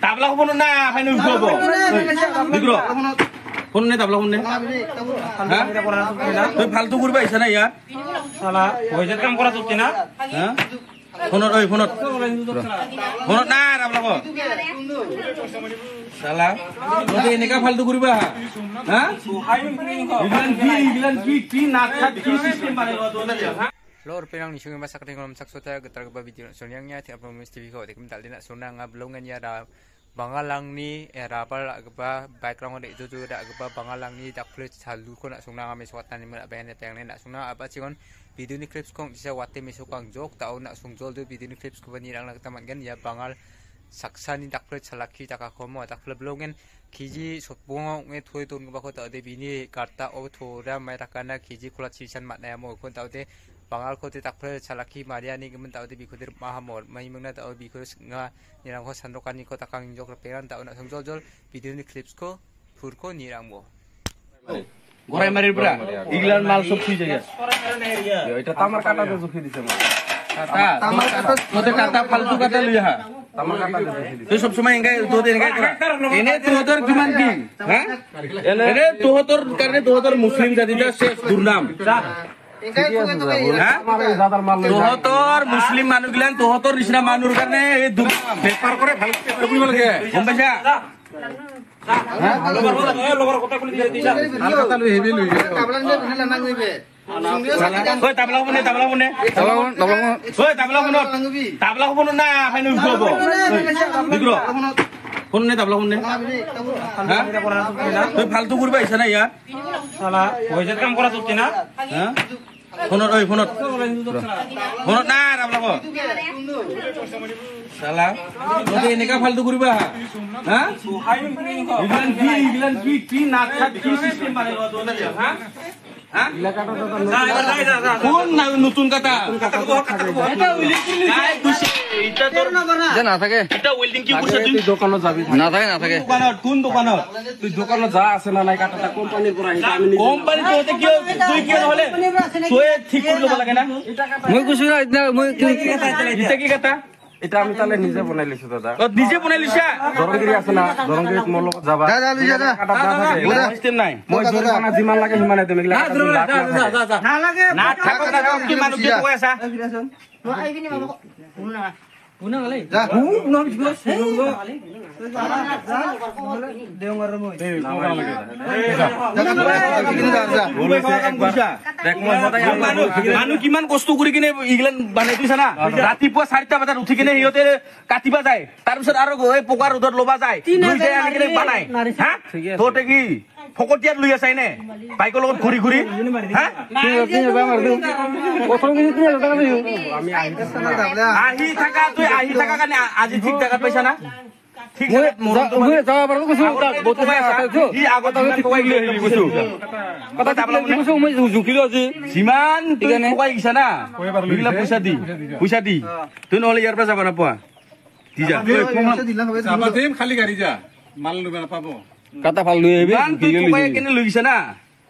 tabla ko puno na final ko bo digro কোন নে তাবলা কোন নে তুই ফালতু করবে আইছ না ইয়ার শালা হইছে কাম করা চলছে না হ্যাঁ ফোনত ওই ফোনত না তাবলা কো শালা তুই এনেকা ফালতু করবে হ্যাঁ ইগলান কি না থাক কি সিস্টেম বানাইলো তোদের Lor penang ni sungai masak dengan masak sota getar ke video soalnya tiap promosi TV kau dekat mental dina sunang ngablongan ya ada bangalang ni era apa agba background itu tu ada agba bangalang ni tak boleh selalu kau nak sunang kami suatan ni nak bayar yang ni nak sunang apa sih kon video ni clips kong bisa wate mesok kang jok tahu nak sungjol tu video ni clips kau ni orang nak tamat kan ya bangal saksa ni tak boleh salaki tak akomo tak boleh blongan kiji sopong nge thoi tun ko bakho ta de bini karta o thora mai takana kiji kulat sisan mat na mo kon taute bangal ko te takpre salaki maria ni gemen taute bi khodir mahamor mai mengna ta bi khos nga nirang ko sandokan ni ko takang jok peran ta na songjol jol video ni clips ko fur ko nirang mo gorai marir pura iglan mal sob thi jaya yo eta tamar kata to jokhi dise mo kata tamar kata mode kata faltu kata lu ya tamar kata tu sob সময় enggak do de enggak ini tohtor kiman ki ha ini tohtor karne tohtor muslim jatida se durnam tohtor muslim manu gilan tohtor nisna manur karne ei durnam ব্যাপার করে ভালো বুঝিব লাগে গম পাইছা লগর কথা কলি দিছা আর কথা লই হেবি লই তাবলা নে ভিনা না গইবে ওই তাবলা কোনে ওই তাবলা কোন না ফাইনাল করব digro কোন নে তাবলা কোন নে তুই ফালতু করবে আইছ না ইয়ার শালা হইছে কাম করা চলছে না হ্যাঁ ফোনত ওই ফোনত না তাবলা কো শালা তুই এনেকা ফালতু করবে হ্যাঁ ইগলান কি না থাক কি সিস্টেম বানাইলো তোদের হ্যাঁ কোন নতুন কথা এটা না থাকে এটা ওয়েল্ডিং কি করছ তুই দোকানে যাবি না থাকে দোকানত কোন দোকানত তুই দোকানে যা আছে না নাই কাটাটা কোম্পানির পর আইতা আমি কোম্পানি তোতে কি তুই কি হলে তুই ঠিক করে লব লাগে না মই কইছ না মই এটা কি কথা এটা আমি তালে নিজে বনাই লিছো দাদা ও নিজে বনাই লিছা দরঙ্গিরি আছে না দরঙ্গিরি মোর লগত যাবা দাদা লিজা দা কাটা সিস্টেম নাই মই জরিমানা জিমান লাগে হিমানে দেম লাগলা না লাগে না থাকো দাদা কি মানুষ কি কই আছা ও আইবিনি বাবা পুনা গলে যা পুনা বিগো সেলো দেওঙ্গর মই নাম লাগে মানুহ কিমান কষ্ট কৰি কিনে ইগলান বানাই দিছা না ৰাতিপুৱা 4টা বজাত উঠি কিনে হিয়তে কাটিবা যায় তাৰ পিছত আৰু এই পকাৰ ৰদত লবা যায় দুইটাই আনি কিনে বানাই হা তোতে কি ফকটিয়াত লৈ আছাই নে বাইকৰ লগত ঘুৰি হা আমি আহি থাকা তুই আহি থাকা কাৰণে আজি ঠিক জায়গাত পাইছা না ঠিক আছে মই যাবা পাৰো কৈছো বহুত সময় আছে ই আগত কই লৈ আহিলি কৈছো কথা তাবলা কৈছো মই জুখিলো আজি সিমান তুই কই গিছা না বিগলা পইচা দি তুই নহলে ইয়াৰ পৰা যাব না পোৱা দি যা পইচা দিলা হবে যাবা দেম খালি গাড়ী যা মাল লবে না পাবো কাটা ফাল লৈ আহিবি তুই কই কেনে লৈ গিছা না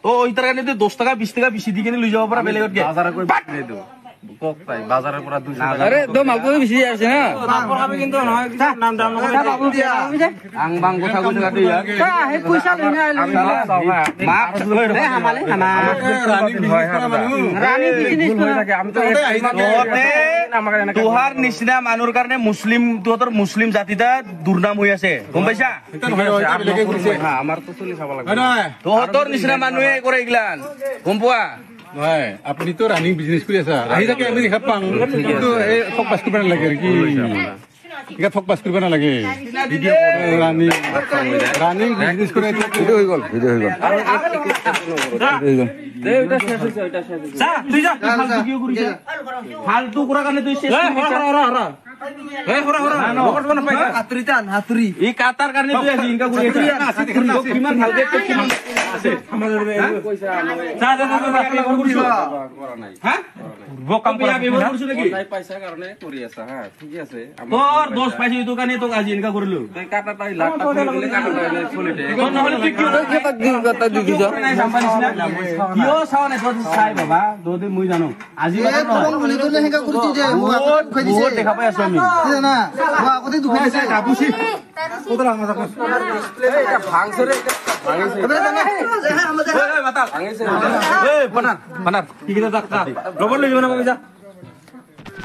ও ইতাৰ কাৰণে তুই 10 টাকা 20 টাকা বেছি দি কেনে লৈ যাব পাৰা বেলেগত গে বাজাৰত কই বাকলে দো কক পাই বাজারের পুরা 200 টাকা আরে দো মাল কই বেশি আছে না তারপর হবে কিন্তু নয় নাম দাম কথা বাবু দিয়া আং বাং কথা কই টাকা দিয়া তা হে পয়সা লই না মাপ লই রে হামালে হানা রানী বিজনেস করে থাকে আমি তো তোহার নিচিনা মানুর কারণে মুসলিম তোহতৰ মুসলিম জাতিটা দুৰ্নাম হৈ আছে গম পাইছা হ্যাঁ আমাৰ তো চলি চাব লাগে তোহতৰ নিচিনা মানুহে কৰে ইগলান গম পোৱা ভাই আপনি তো রানিং বিজনেস করে আছা আহি থাকে আমি দেখা পাং কিন্তু এই ফোকাস করব না লাগে কি ইকা ফোকাস করব না লাগে ভিডিও রানিং বিজনেস করে ভিডিও হই গল দে এটা শেষ হইছে এটা শেষ হইছে যা তুই যা ফালতু কি করিস ফালতু করা কারণে তুই শেষ হরা এই হরা লগৰ বন পাই হাতুরি এই কাটার কারণে তুই আজি ইনকা করি কিমান ভাল দেখতে কিমান আছে আমাদের পয়সা যা করছ করা নাই হ্যাঁ বকাম করা ব্যবহার করছ নাকি নাই পয়সা কারণে করি আছে হ্যাঁ ঠিক আছে তোর 10 পয়সা দোকানে তো আজি ইনকা করলো তুই কাটাটাই লাখ টাকা দিলে কাটাটা চলেতে কোন হলে তুই কি কথা দিবি যা কিও সাওনে তো চাই বাবা দোদে মুই জানো আজি কোন বলি তো হেকা করতি যে মুখ দেখা পাই আছো kami. না বা কত দুখান আছে Kabu sih. Kau terang masak. Hei, batal. Hei, benar, benar. Kita tak tak. Robot lu gimana bisa?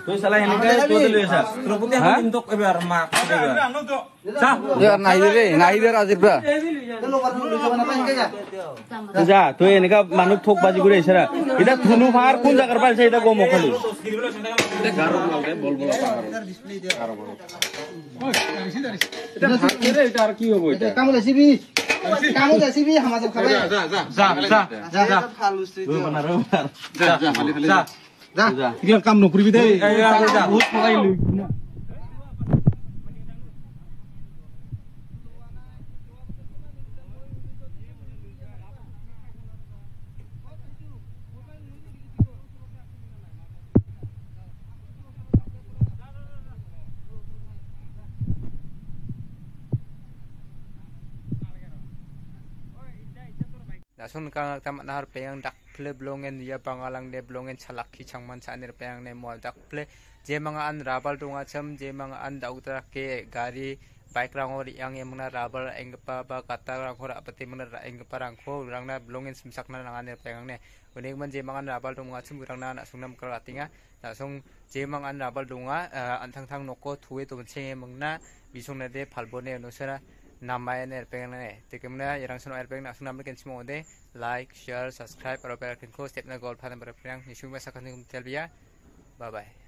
Tuh salah ini kan tuh dulu ya. Terus putih apa untuk biar mak. Sah. Ya nahi deh azir bra যা তুই এনেকা মানুহ ঠক বাজি করে এসরা এটা ধুনু fur কোন জায়গার পাইছে এটা গো মখলি এটা আর কি হবে এটা কামু দেসিবি হামাজ খাবে যা যা কি কাম নকরিবি দে বহুত পকাই লই Nasun kang tamat nahar peyang dak ple blongen dia bangalang de blongen chalak ki changman chanir peyang ne mo dak ple je manga an rabal tunga cham je manga an dautra ke gari bike rangor yang emna rabal engpa ba kata rangor apati mena engpa rangko rangna blongen simsakna nanganir peyang ne unik man je manga rabal tunga cham rangna na sungnam kalatinga nasung je manga an rabal tunga antang thang noko thuwe to chenge mangna bisungna de phalbone nusara namanya erpeng ne tekemna yang sono erpeng nak sunam ken semua de like share subscribe atau bel ken ko step na gol phadan berperang nisung masa kan telbia bye bye